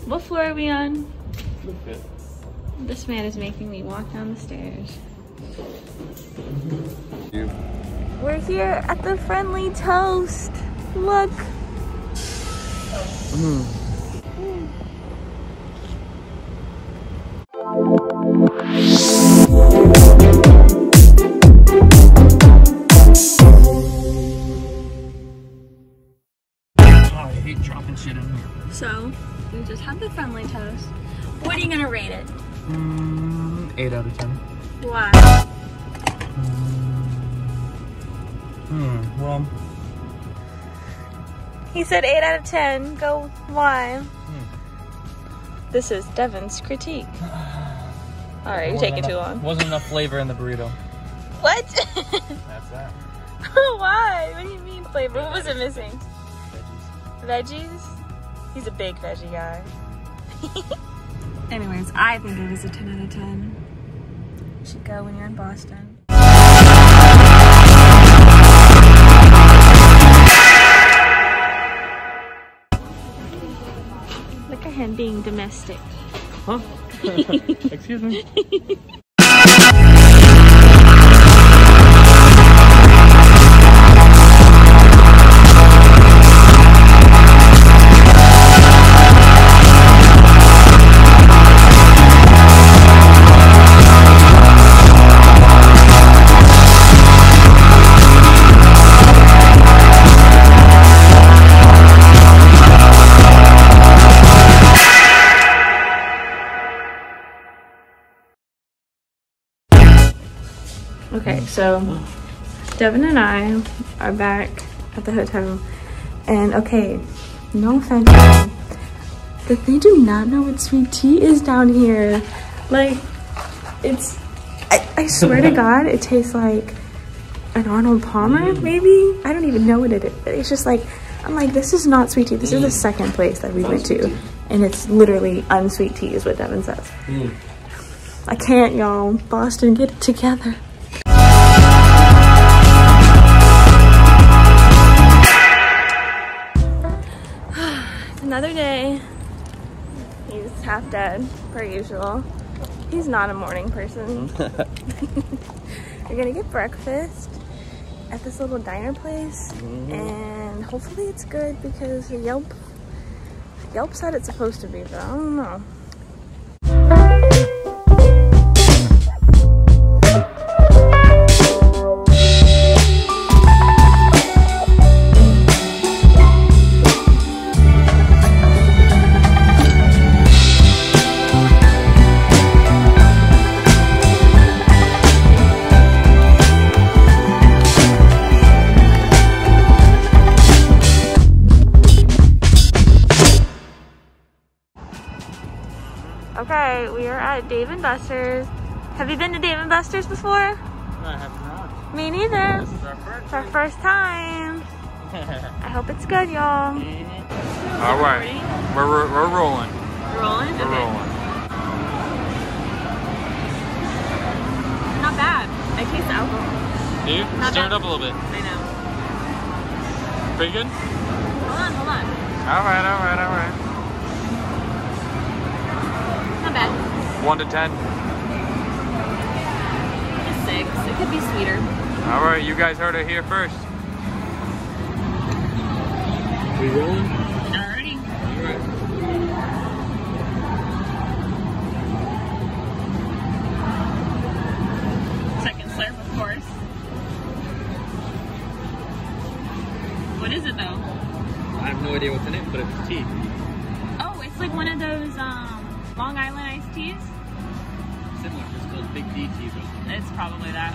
What floor are we on? This man is making me walk down the stairs. We're here at the Friendly Toast. Look. I hate dropping shit in here. So, we just have the Friendly Toast. What are you gonna rate it? 8 out of 10. Why? Well. He said 8 out of 10. Go, why? This is Devin's critique. Alright, you're taking too long. Wasn't enough flavor in the burrito. What? That's that. Why? What do you mean flavor? What was it missing? Veggies? He's a big veggie guy. Anyways, I think it is a 10 out of 10. You should go when you're in Boston. Look at him being domestic. Huh? Excuse me? Okay, so Devin and I are back at the hotel, and okay, no offense, but they do not know what sweet tea is down here. Like, it's, I swear to God, it tastes like an Arnold Palmer, maybe? I don't even know what it is. It's just like, I'm like, this is not sweet tea. This is the second place that we went to, and it's literally unsweet tea is what Devin says. I can't, y'all. Boston, get it together. Another day. He's half dead, per usual. He's not a morning person. We're gonna get breakfast at this little diner place, and hopefully it's good because Yelp said it's supposed to be, but I don't know. Okay, we are at Dave & Buster's. Have you been to Dave & Buster's before? I have not. Me neither. This is our first. It's our first time. I hope it's good, y'all. All right, we're rolling. Rolling? We're rolling. Not bad. I taste the alcohol. Do you? Not Stir bad. it up a little bit. I know. Pretty good? Hold on. All right. Not bad. 1 to 10. It's 6. It could be sweeter. All right, you guys heard it here first. We rolling? Alrighty. All right. like one of those Long Island iced teas. Similar, just called Big D tea. It's probably that.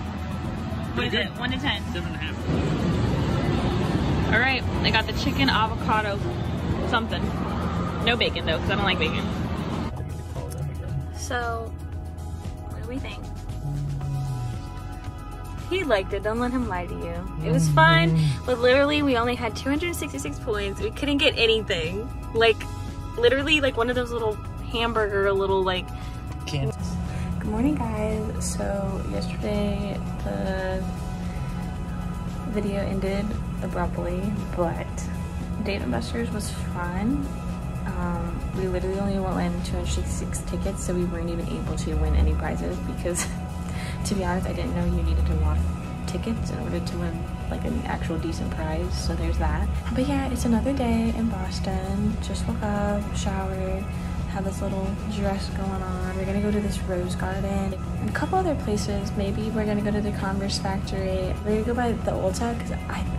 What is it? 1 to 10? 7.5. All right, I got the chicken avocado something. No bacon though, because I don't like bacon. So, what do we think? He liked it, don't let him lie to you. It was fun, but literally we only had 266 points. We couldn't get anything. Like, literally like one of those little hamburger, little like... Kansas. Good morning guys. So yesterday the video ended abruptly, but Dave & Buster's was fun. We literally only won 266 tickets, so we weren't even able to win any prizes because to be honest, I didn't know you needed a lot of tickets in order to win like an actual decent prize, so there's that. But yeah, it's another day in Boston. Just woke up, showered, have this little dress going on. We're gonna go to this rose garden and a couple other places. Maybe we're gonna go to the Converse factory. We're gonna go by the Ulta because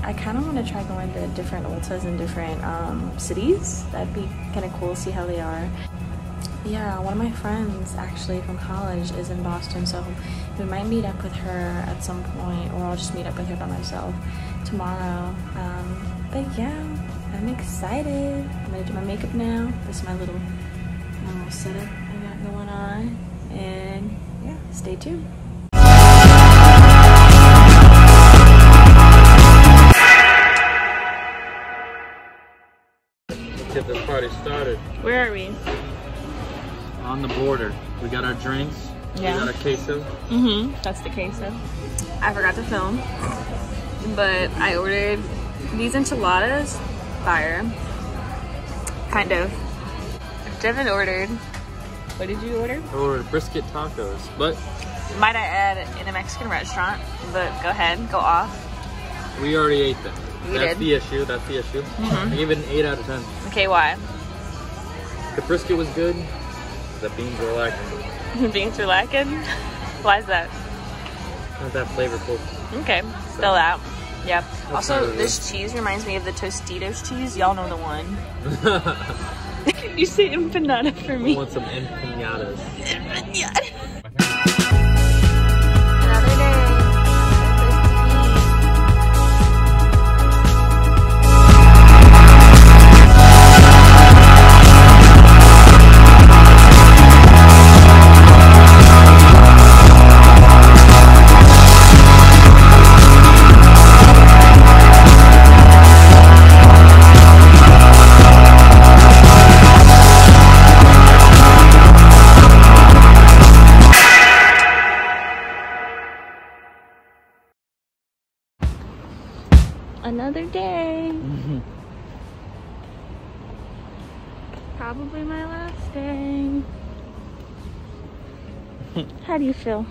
I kind of want to try going to different Ultas in different cities. That'd be kind of cool to see how they are. Yeah, one of my friends actually from college is in Boston, so we might meet up with her at some point, or I'll just meet up with her by myself tomorrow. But yeah, I'm excited. I'm gonna do my makeup now. This is my little setup I got going on, and yeah, stay tuned. Let's get this party started. Where are we? On the border. We got our drinks. Yeah. We got our queso. That's the queso. I forgot to film, but I ordered these enchiladas. Fire. Kind of. Devin ordered. What did you order? I ordered brisket tacos, but might I add, in a Mexican restaurant, but go ahead, go off. we already ate them. We That's did. the issue. That's the issue. I gave it an 8 out of 10. Okay, why? The brisket was good. The beans were lacking. Beans are lacking? Why is that? Not that flavorful. Okay, still out. Yep. That's Also, not really this cheese reminds me of the Tostitos cheese. Y'all know the one. You say empanada for I me. want some empanadas. Empanada. Another day. Another day. Probably my last day. How do you feel?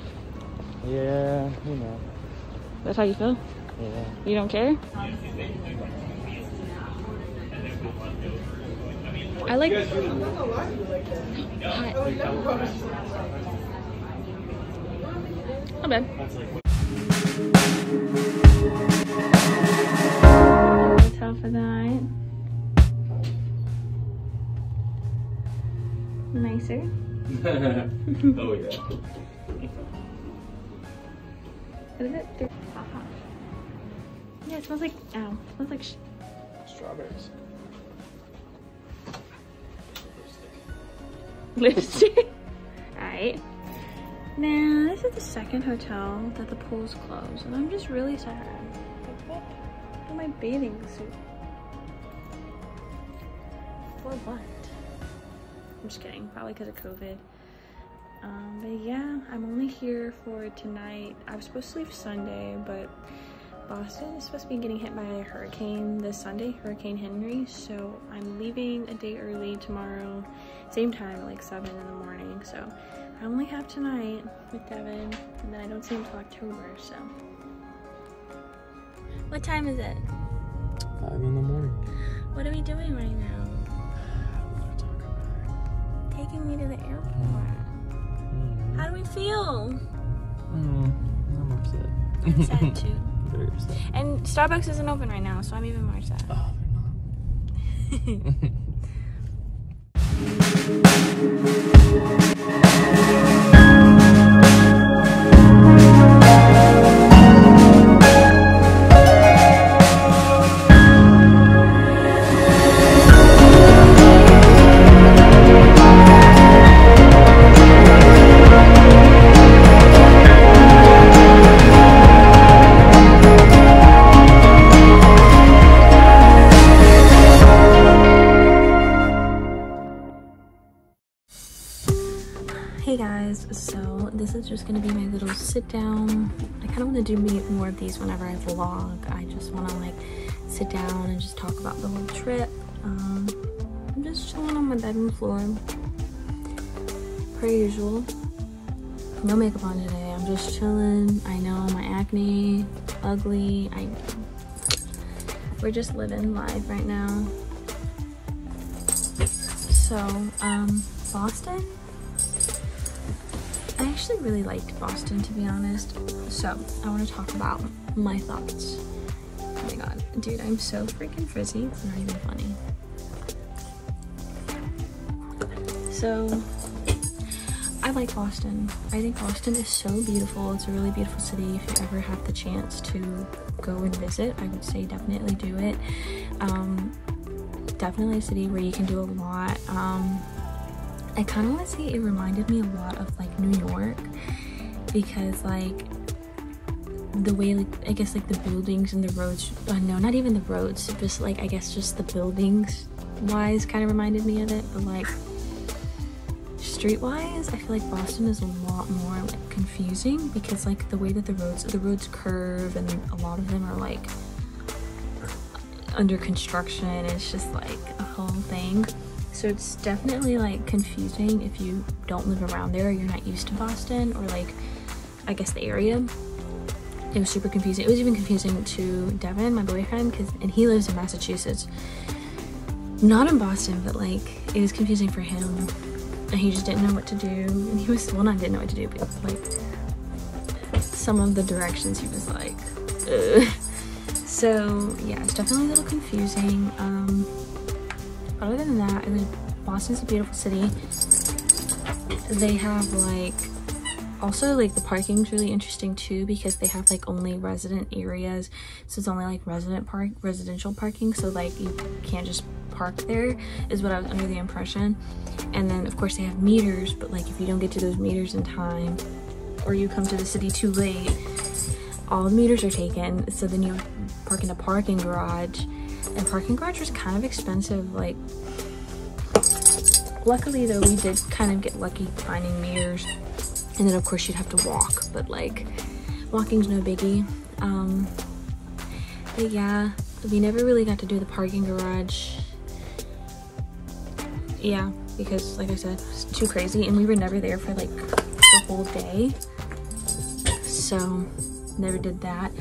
Yeah, you know. That's how you feel? Yeah. You don't care? I like... Not bad. Hotel for the night. Nicer. Oh yeah. What is it? Yeah, it smells like, ow, it smells like Strawberries. lipstick. Alright. Now, this is the second hotel that the pool's closed, and I'm just really sad. Like, what? Look at my bathing suit. For what? I'm just kidding, probably because of COVID. But yeah, I'm only here for tonight. I was supposed to leave Sunday, but Boston is supposed to be getting hit by a hurricane this Sunday, Hurricane Henry, so I'm leaving a day early tomorrow, same time, like 7 in the morning, so I only have tonight with Devin, and then I don't see him till October, so. What time is it? 5 in the morning. What are we doing right now? I'm gonna talk about it. Taking me to the airport. How do we feel? I'm upset. I'm sad too. Very upset. And Starbucks isn't open right now, so I'm even more sad. Oh, they're not. Hey guys, so this is just gonna be my little sit down. I kind of want to do more of these whenever I vlog. I just want to like sit down and just talk about the whole trip. I'm just chilling on my bedroom floor, per usual. No makeup on today. I'm just chilling. I know my acne, ugly. I know. We're just living life right now. So, Boston. I actually really liked Boston, to be honest. So I want to talk about my thoughts. Oh my god, dude, I'm so freaking frizzy. It's not even funny. So I like Boston. I think Boston is so beautiful. It's a really beautiful city. If you ever have the chance to go and visit, I would say definitely do it. Definitely a city where you can do a lot. I kind of want to say it reminded me a lot of like New York, because like the way, like I guess like the buildings and the roads, no, not even the roads, just like I guess just the buildings wise kind of reminded me of it. But like street wise, I feel like Boston is a lot more like confusing, because like the way that the roads curve, and a lot of them are like under construction. It's just like a whole thing. So it's definitely like confusing if you don't live around there, or you're not used to Boston, or like I guess the area. It was super confusing. It was even confusing to Devin, my boyfriend, and he lives in Massachusetts, not in Boston, but like it was confusing for him, and he just didn't know what to do. And he was, well, not didn't know what to do, but like some of the directions he was like, ugh. So yeah, it's definitely a little confusing. Other than that, Boston's a beautiful city. They have like, also like the parking's really interesting too, because they have like only resident areas. So it's only like residential parking. So like you can't just park there, is what I was under the impression. And then of course they have meters, but like if you don't get to those meters in time, or you come to the city too late, all the meters are taken. So then you park in a parking garage. And parking garage was kind of expensive. Like, luckily though, we did kind of get lucky finding meters. And then of course you'd have to walk, but like walking's no biggie. But yeah, we never really got to do the parking garage. Yeah, because like I said, it's too crazy, and we were never there for like the whole day. So never did that.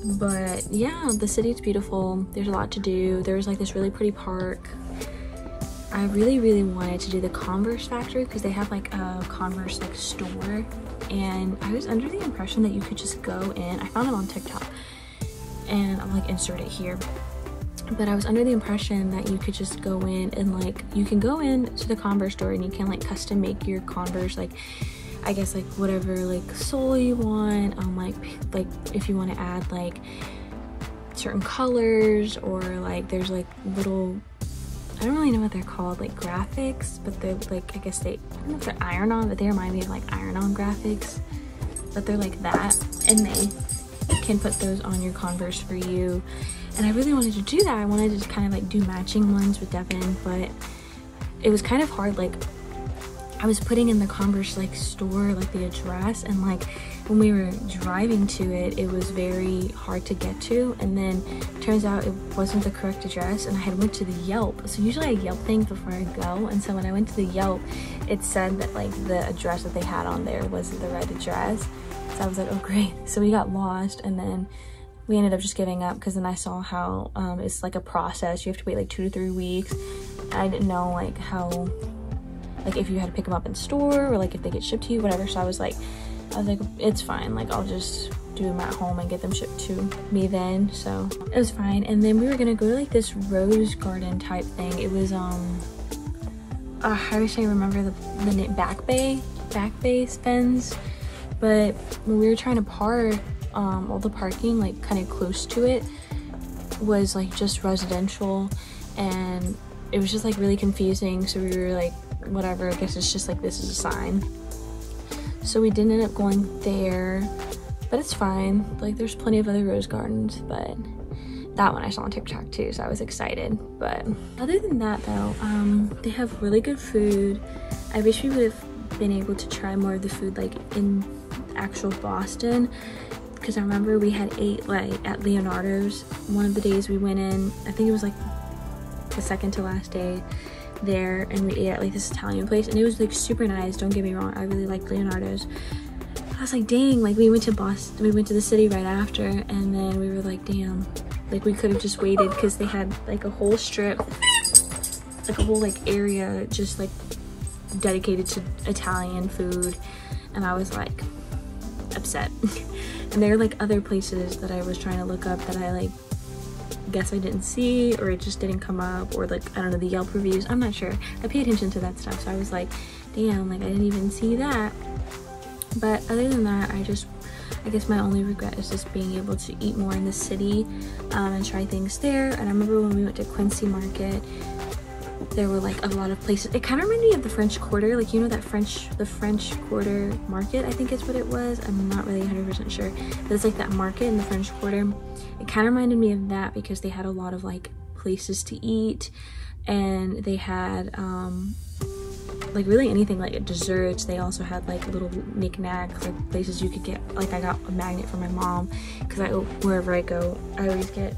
But yeah, the city's beautiful. There's a lot to do. There was like this really pretty park. I really wanted to do the Converse factory, because they have like a Converse like store, and I was under the impression that you could just go in. I found it on TikTok, and I'll like insert it here. But I was under the impression that you could just go in and like, you can go in to the Converse store and you can like custom make your Converse, like I guess like whatever like sole you want, like if you want to add like certain colors, or like there's like little, I don't really know what they're called, like graphics, but they're like, I guess I don't know if they're iron-on, but they remind me of like iron-on graphics, but they're like that, and they can put those on your Converse for you. And I really wanted to do that. I wanted to just kind of like do matching ones with Devin, but it was kind of hard. Like I was putting in the Converse like store, like the address, and like when we were driving to it, it was very hard to get to. And then turns out it wasn't the correct address, and I had went to the Yelp. So usually I Yelp things before I go, and so when I went to the Yelp, it said that like the address that they had on there wasn't the right address. So I was like, oh great. So we got lost, and then we ended up just giving up, because then I saw how it's like a process. You have to wait like 2 to 3 weeks. I didn't know like how, like if you had to pick them up in store, or like if they get shipped to you, whatever. So I was like, it's fine. Like I'll just do them at home and get them shipped to me then. So it was fine. And then we were gonna go to like this rose garden type thing. It was I wish I remember the name, Back Bay Spence. But when we were trying to park, all the parking like kind of close to it was like just residential, and it was just like really confusing. So we were like, whatever, I guess it's just like, this is a sign. So we didn't end up going there, but it's fine. Like there's plenty of other rose gardens, but that one I saw on TikTok too, so I was excited. But other than that though, they have really good food. I wish we would have been able to try more of the food like in actual Boston, because I remember we had ate like at Leonardo's one of the days we went in. I think it was like the second to last day there, and we ate at like this Italian place, and it was like super nice, don't get me wrong, I really liked Leonardo's. I was like, dang, like we went to Boston, we went to the city right after, and then we were like, damn, like we could have just waited, because they had like a whole strip, like a whole like area just like dedicated to Italian food, and I was like upset. And there are like other places that I was trying to look up that I like guess I didn't see, or it just didn't come up, or like I don't know, the Yelp reviews, I'm not sure. I pay attention to that stuff, so I was like, damn, like I didn't even see that. But other than that, I guess my only regret is just being able to eat more in the city and try things there. And I remember when we went to Quincy Market, there were like a lot of places. It kind of reminded me of the French Quarter, like, you know, that the French Quarter Market, I think is what it was. I'm not really 100% sure, but it's like that market in the French Quarter. It kind of reminded me of that, because they had a lot of like places to eat, and they had like really anything, like desserts. They also had like little knickknacks, like places you could get, like I got a magnet for my mom, because wherever I go I always get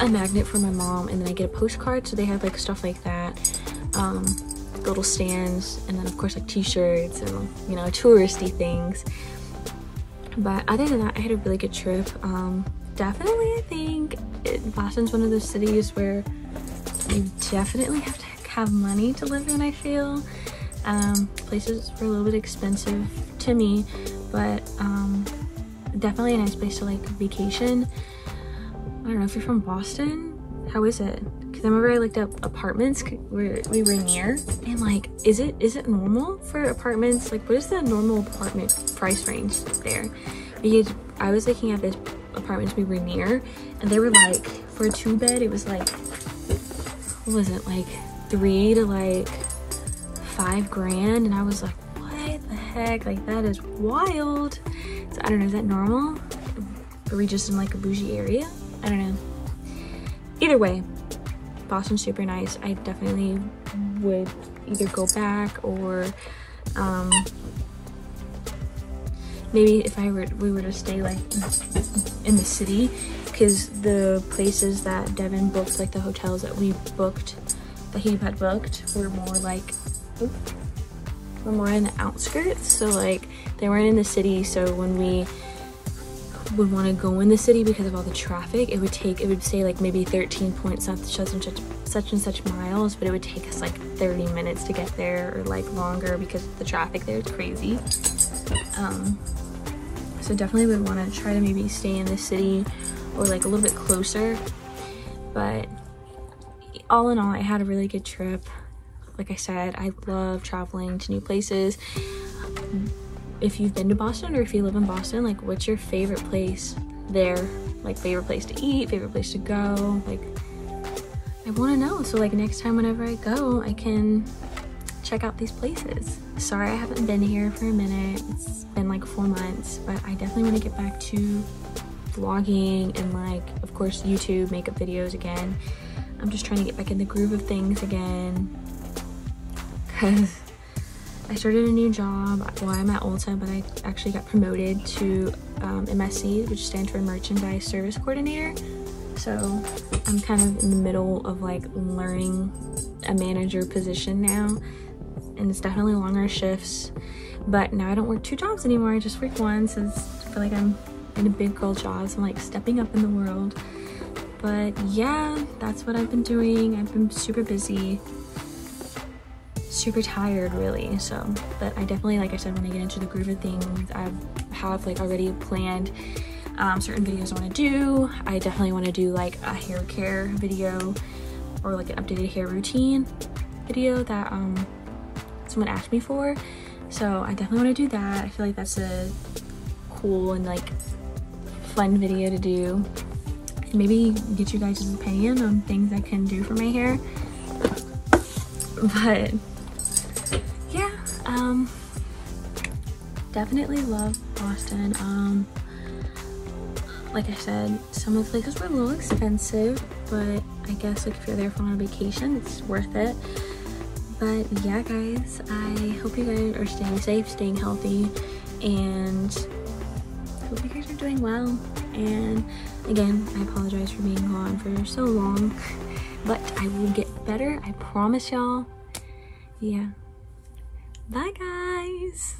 a magnet for my mom, and then I get a postcard, so they had like stuff like that, little stands, and then of course like t-shirts and, you know, touristy things. But other than that, I had a really good trip. Definitely I think Boston's one of those cities where you definitely have to have money to live in, I feel. Places were a little bit expensive to me, but definitely a nice place to like vacation. I don't know if you're from Boston, how is it? Because I remember I looked up apartments where we were near, and like, is it normal for apartments? Like, what is the normal apartment price range there? Because I was looking at this apartments we were near, and they were like, for a 2-bed, it was like, what was it, like $3 to like $5 grand, and I was like, what the heck, like that is wild. So I don't know, is that normal? Are we just in like a bougie area? I don't know. Either way, Boston's super nice. I definitely would either go back, or maybe if we were to stay like in the city, because the places that Devin booked, like the hotels that we booked, that he had booked, were more like, were more in the outskirts, so like they weren't in the city. So when we would want to go in the city, because of all the traffic, it would say like maybe 13 point such and such miles, but it would take us like 30 minutes to get there, or like longer, because the traffic there is crazy. So definitely would want to try to maybe stay in the city, or like a little bit closer. But all in all, I had a really good trip. Like I said, I love traveling to new places. If you've been to Boston, or if you live in Boston, like what's your favorite place there? Like favorite place to eat, favorite place to go? Like, I want to know, so like next time whenever I go, I can check out these places. Sorry I haven't been here for a minute. It's been like 4 months, but I definitely want to get back to vlogging and like, of course, YouTube, makeup videos again. I'm just trying to get back in the groove of things again, because I started a new job. Well, I'm at Ulta, but I actually got promoted to MSC, which stands for Merchandise Service Coordinator. So I'm kind of in the middle of like learning a manager position now, and it's definitely longer shifts. But now I don't work 2 jobs anymore. I just work one, since I feel like I'm in a big girl job, so I'm like stepping up in the world. But yeah, that's what I've been doing. I've been super busy, super tired really. So, but I definitely, like I said, when I get into the groove of things, I have like already planned certain videos I want to do. I definitely want to do like a hair care video, or like an updated hair routine video that someone asked me for. So I definitely want to do that. I feel like that's a cool and like fun video to do. Maybe get you guys' opinion on things I can do for my hair. But yeah, definitely love Boston. Like I said, some of the places were a little expensive, but I guess like if you're there for on a vacation, it's worth it. But yeah, guys, I hope you guys are staying safe, staying healthy, and hope you guys are doing well. And again, I apologize for being gone for so long, but I will get better, I promise y'all. Yeah, bye guys.